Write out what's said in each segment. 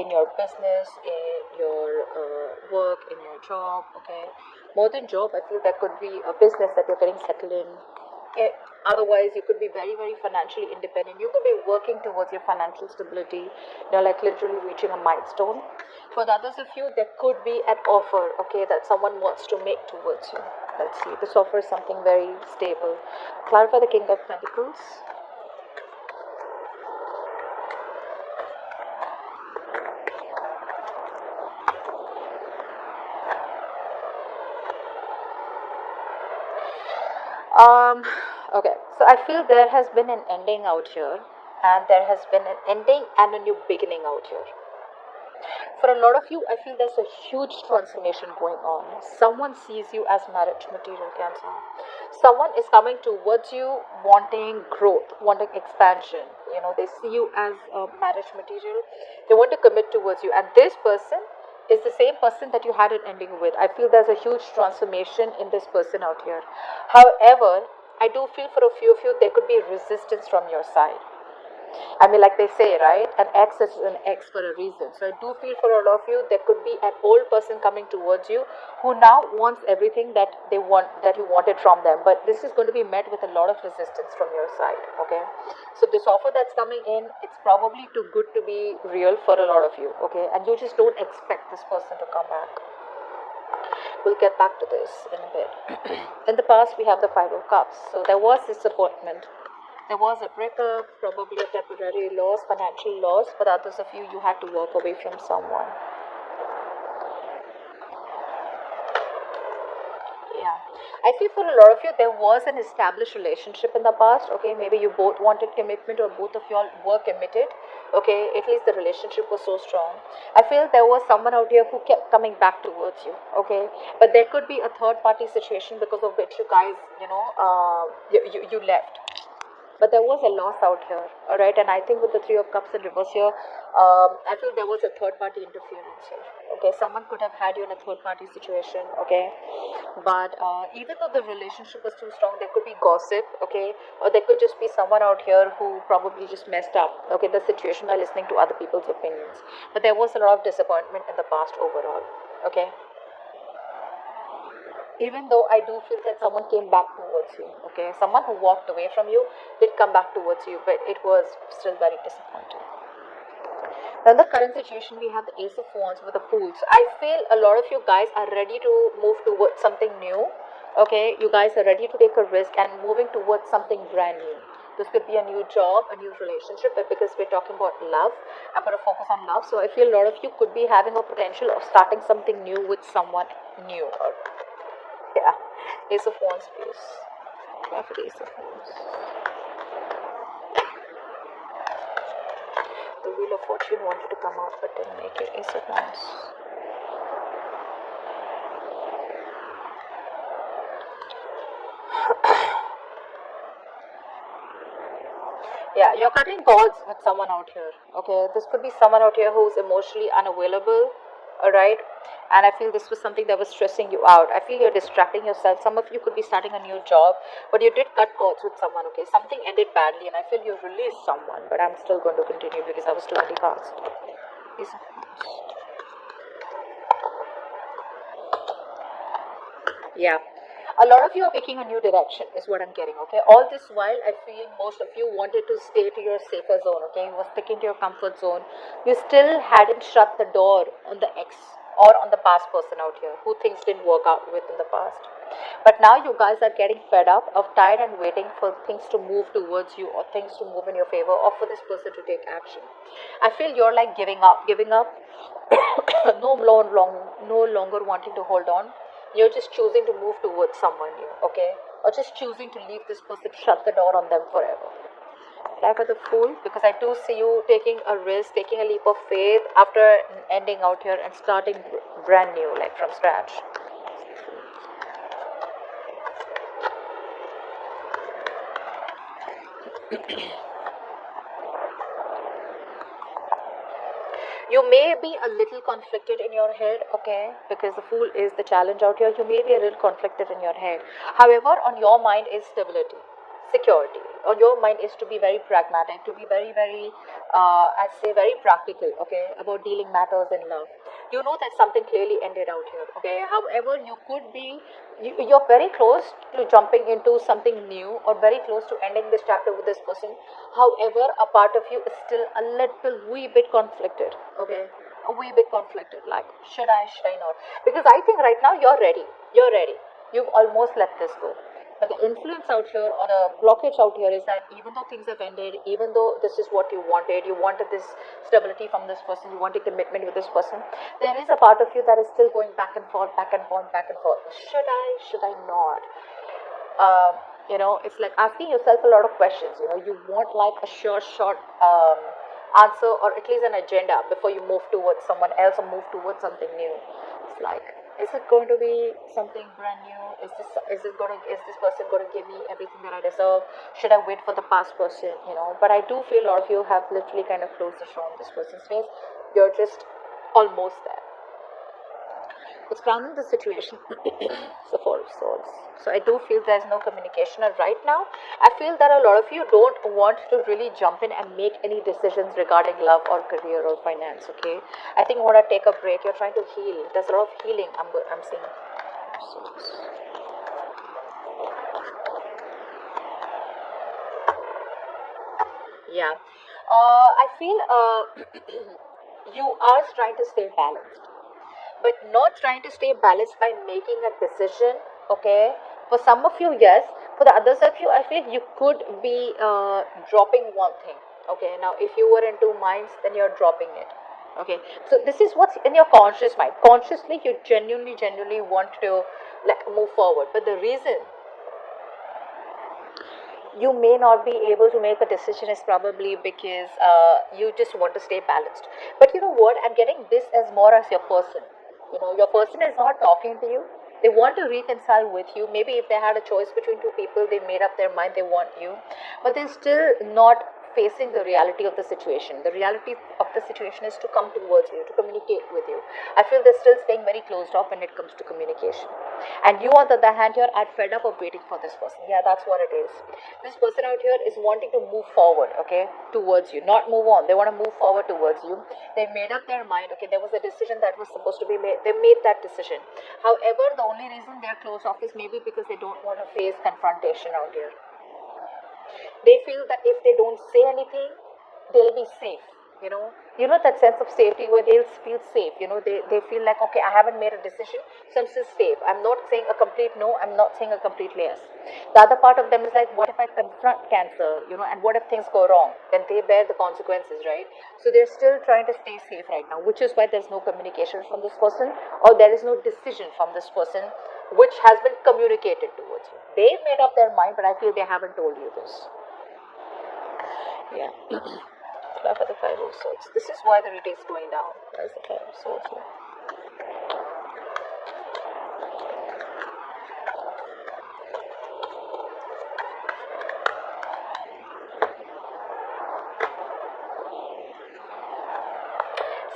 in your business, in your work, in your job, okay? More than job, I feel there could be a business that you're getting settled in. Eh, Otherwise, you could be very, very financially independent. You could be working towards your financial stability, like literally reaching a milestone. For the others of you, there could be an offer, okay, that someone wants to make towards you. Let's see, this offer is something very stable. Clarify the King of Pentacles. Um, okay, so I feel there has been an ending out here, and there has been an ending and a new beginning out here. For a lot of you, I feel there's a huge transformation going on. Someone sees you as marriage material, Cancer. Someone is coming towards you wanting growth, wanting expansion. They see you as a marriage material. They want to commit towards you. And this person is the same person that you had an ending with. I feel there's a huge transformation in this person out here. However, I do feel for a few of you, there could be resistance from your side. I mean, like they say, right? An X is an X for a reason. So I do feel for a lot of you, there could be an old person coming towards you who now wants everything that they want, that you wanted from them. But this is going to be met with a lot of resistance from your side. Okay. So this offer that's coming in, it's probably too good to be real for a lot of you. Okay. And you just don't expect this person to come back. We'll get back to this in a bit. In the past, we have the Five of Cups. So there was disappointment. There was a breakup, probably a temporary loss, financial loss. For others of you, you had to walk away from someone. Yeah. I feel for a lot of you, there was an established relationship in the past. Okay, maybe you both wanted commitment or both of you all were committed. Okay, at least the relationship was so strong. I feel there was someone out here who kept coming back towards you. Okay, but there could be a third party situation because of which you guys, you left. But there was a loss out here, all right? And I think with the Three of Cups in reverse here, I feel there was a third party interference here. Okay, someone could have had you in a third party situation, okay? But even though the relationship was too strong, there could be gossip, okay? Or there could just be someone out here who probably just messed up, okay, the situation by listening to other people's opinions. But there was a lot of disappointment in the past overall, okay? Even though I do feel that someone came back towards you, okay? Someone who walked away from you did come back towards you, but it was still very disappointing. Now, in the current situation, we have the Ace of Wands with the Fool. So I feel a lot of you guys are ready to move towards something new, okay? You guys are ready to take a risk and moving towards something brand new. This could be a new job, a new relationship, but because we're talking about love, I'm going to focus on love. So I feel a lot of you could be having a potential of starting something new with someone new. Yeah, Ace of Wands, please. Go for the Ace of Wands. The Wheel of Fortune wanted to come out, but didn't make it. Ace of Wands. Yeah, you're cutting cords with someone out here. Okay, this could be someone out here who's emotionally unavailable. All right, and I feel this was something that was stressing you out. I feel you're distracting yourself. Some of you could be starting a new job, but you did cut cords with someone. Okay, something ended badly, and I feel you released someone. But I'm still going to continue because I was too really fast. Yeah. A lot of you are picking a new direction, is what I'm getting, okay? All this while, I feel most of you wanted to stay to your safer zone, okay? You were sticking to your comfort zone. You still hadn't shut the door on the ex or on the past person out here who things didn't work out with in the past. But now you guys are getting fed up of tired and waiting for things to move towards you or things to move in your favor or for this person to take action. I feel you're like giving up, no longer wanting to hold on. You're just choosing to move towards someone new, okay? Or just choosing to leave this person, shut the door on them forever. Life for the Fool, because I do see you taking a risk, taking a leap of faith after ending out here and starting brand new, like from scratch. You may be a little conflicted in your head, okay, because the Fool is the challenge out here. You may be a little conflicted in your head. However, on your mind is stability, security, on your mind is to be very pragmatic, to be very, very, I'd say very practical, okay, about dealing matters in love. You know that something clearly ended out here, okay. However, you could be, you're very close to jumping into something new, or very close to ending this chapter with this person. However, a part of you is still a little wee bit conflicted, okay, a wee bit conflicted, like should I not? Because I think right now you're ready, you've almost let this go. But the influence out here, or the blockage out here, is that even though things have ended, even though this is what you wanted this stability from this person, you wanted commitment with this person, there is a part of you that is still going back and forth, back and forth, back and forth. Should I not? It's like asking yourself a lot of questions. You want like a sure short answer, or at least an agenda before you move towards someone else or move towards something new. It's like, is it going to be something brand new? Is this person going to give me everything that I deserve? Should I wait for the past person? But I do feel a lot of you have literally kind of closed the show on this person's face. You're just almost there. It's grounding the situation. It's the Four of Swords. So I do feel there's no communication, and right now I feel that a lot of you don't want to really jump in and make any decisions regarding love or career or finance. Okay, I think you want to take a break. You're trying to heal. There's a lot of healing I'm seeing. Yeah, I feel you are trying to stay balanced, but not trying to stay balanced by making a decision. Okay, for some of you, yes. For the others of you, I feel you could be dropping one thing. Okay, now if you were in two minds, then you're dropping it. Okay, so this is what's in your conscious mind. Consciously, you genuinely want to like move forward, but the reason you may not be able to make a decision is probably because you just want to stay balanced. But you know what, I'm getting this as more as your person. Your person is not talking to you. They want to reconcile with you. Maybe if they had a choice between two people, they made up their mind, they want you, but they're still not facing the reality of the situation. The reality of the situation is to come towards you, to communicate with you. I feel they're still staying very closed off when it comes to communication. And you, on the other hand, here are fed up of waiting for this person. Yeah, that's what it is. This person out here is wanting to move forward, okay, towards you, not move on. They want to move forward towards you. They made up their mind, okay, there was a decision that was supposed to be made. They made that decision. However, the only reason they're closed off is maybe because they don't want to face confrontation out here. They feel that if they don't say anything, they'll be safe. That sense of safety where they'll feel safe. They feel like, okay, I haven't made a decision, so I'm still safe. I'm not saying a complete no, I'm not saying a complete yes. The other part of them is like, what if I confront cancer, and what if things go wrong? Then they bear the consequences, right? So they're still trying to stay safe right now, which is why there's no communication from this person, or there is no decision from this person which has been communicated towards you. They've made up their mind, but I feel they haven't told you this. Yeah. Clap for the Five of Swords. This is why the reading is going down. There's the Five of Swords here.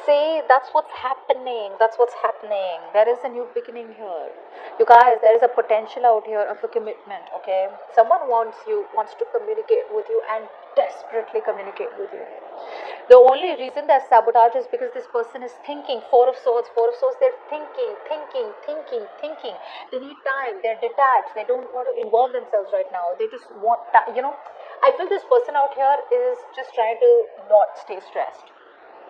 See, that's what's happening. That's what's happening. There is a new beginning here. You guys, there is a potential out here of a commitment, okay? Someone wants to communicate with you and desperately communicate with you. The only reason there's sabotage is because this person is thinking. Four of Swords, they're thinking. They need time. They're detached. They don't want to involve themselves right now. They just want time. I feel this person out here is just trying to not stay stressed.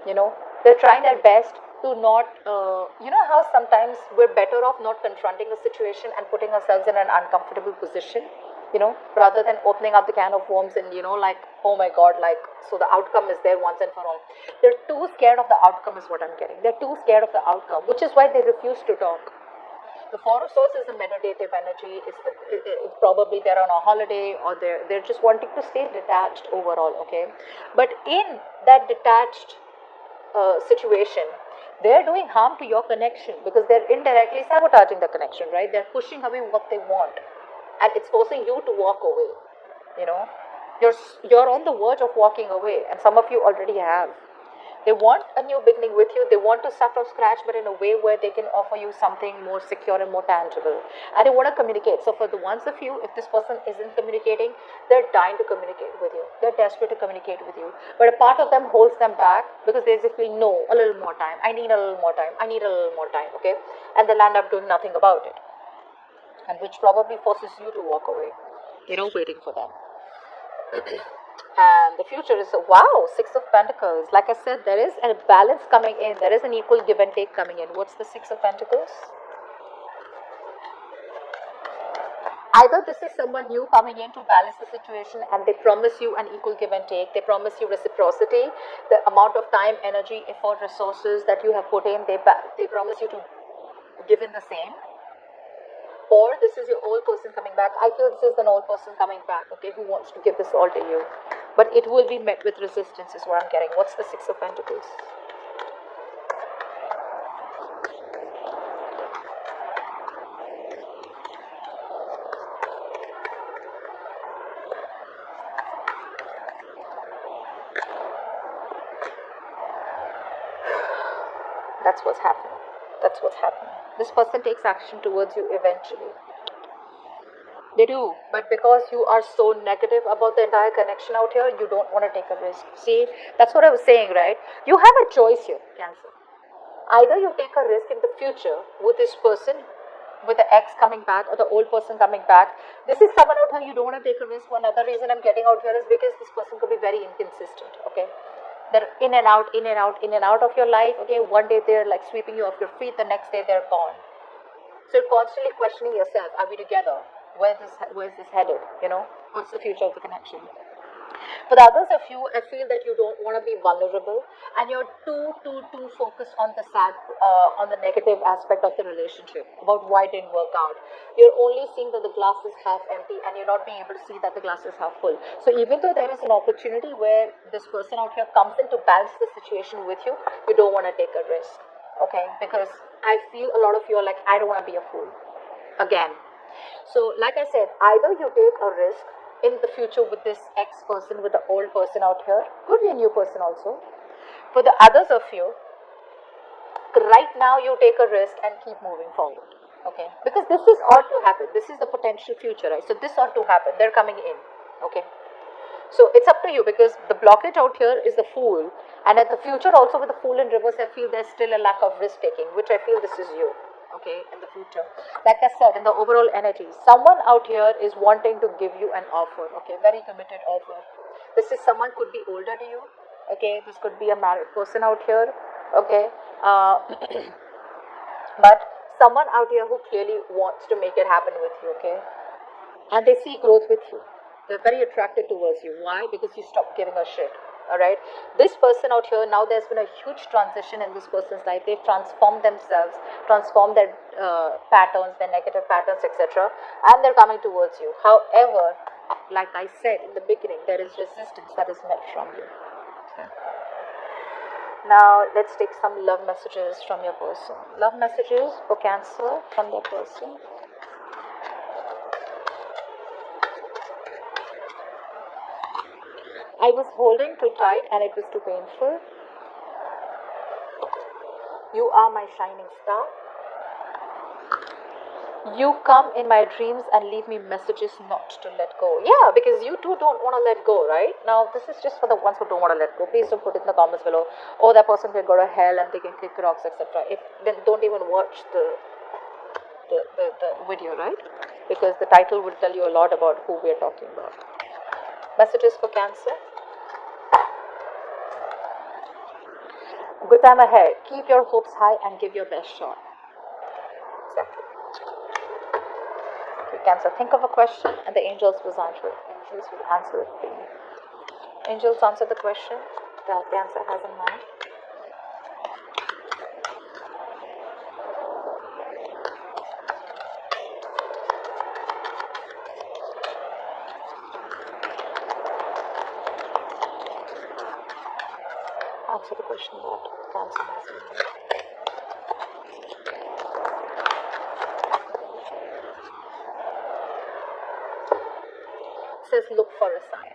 They're trying their best to not, how sometimes we're better off not confronting a situation and putting ourselves in an uncomfortable position, rather than opening up the can of worms and, like, oh my God, like, so the outcome is there once and for all. They're too scared of the outcome is what I'm getting. They're too scared of the outcome, which is why they refuse to talk. The Four of Swords is a meditative energy. It's probably they're on a holiday, or they're just wanting to stay detached overall, okay? But in that detached situation, they're doing harm to your connection because they're indirectly sabotaging the connection, right? They're pushing away what they want, and it's forcing you to walk away. You're on the verge of walking away, and some of you already have. They want a new beginning with you. They want to start from scratch, but in a way where they can offer you something more secure and more tangible. And they want to communicate. So for the ones of you, if this person isn't communicating, they're dying to communicate with you. They're desperate to communicate with you. But a part of them holds them back because they just feel, no, a little more time. I need a little more time. I need a little more time, okay? And they'll end up doing nothing about it. And which probably forces you to walk away. You're not waiting for them. And the future is, wow, Six of Pentacles. Like I said, there is a balance coming in. There is an equal give and take coming in. What's the Six of Pentacles? Either this is someone new coming in to balance the situation and they promise you an equal give and take. They promise you reciprocity. The amount of time, energy, effort, resources that you have put in, they promise you to give in the same. Or this is your old person coming back. I feel this is an old person coming back, okay, who wants to give this all to you. But it will be met with resistance is what I'm getting. What's the Six of Pentacles? That's what's happening. That's what's happening. This person takes action towards you eventually. They do, but because you are so negative about the entire connection out here, you don't want to take a risk. See, that's what I was saying, right? You have a choice here, Cancer. Either you take a risk in the future with this person, with the ex coming back or the old person coming back. This is someone out here you don't want to take a risk. One other reason I'm getting out here is because this person could be very inconsistent, okay? They're in and out, in and out, in and out of your life, okay? One day they're like sweeping you off your feet, the next day they're gone. So you're constantly questioning yourself, are we together? Where's this headed? You know, what's the future of the connection? For the others of you, I feel that you don't want to be vulnerable, and you're too focused on the on the negative aspect of the relationship, about why it didn't work out. You're only seeing that the glass is half empty, and you're not being able to see that the glass is half full. So even though there is an opportunity where this person out here comes in to balance the situation with you, you don't want to take a risk, okay? Because I feel a lot of you are like, I don't want to be a fool again. So like I said, either you take a risk in the future with this ex-person, with the old person out here, could be a new person also. For the others of you, right now you take a risk and keep moving forward, okay? Because this is all to happen. This is the potential future, right? So this ought to happen. They're coming in, okay? So it's up to you, because the blockage out here is the Fool, and at the future also with the Fool in reverse, I feel there's still a lack of risk taking, which I feel this is you. Okay, in the future, like I said, in the overall energy, someone out here is wanting to give you an offer, okay, very committed offer. This is someone could be older to you, okay, this could be a married person out here, okay, but someone out here who clearly wants to make it happen with you, okay, and they see growth with you. They're very attracted towards you. Why? Because you stopped giving a shit. Alright, this person out here, now there's been a huge transition in this person's life. They've transformed themselves, transformed their patterns, their negative patterns, etc., and they're coming towards you. However, like I said in the beginning, there is resistance that is met from you. Okay. Now let's take some love messages from your person. Love messages for Cancer from their person. I was holding too tight and it was too painful. You are my shining star. You come in my dreams and leave me messages not to let go. Yeah, because you too don't want to let go, right? Now, this is just for the ones who don't want to let go. Please don't put it in the comments below. Oh, that person can go to hell and they can kick rocks, etc. Then don't even watch the video, right? Because the title will tell you a lot about who we are talking about. Messages for Cancer. Good time ahead. Keep your hopes high and give your best shot. Exactly. Okay, Cancer, think of a question and the angels will answer it. Angels will answer it for you. Angels answer the question that Cancer has in mind. Answer the question that Cancer has in mind. It says look for a sign.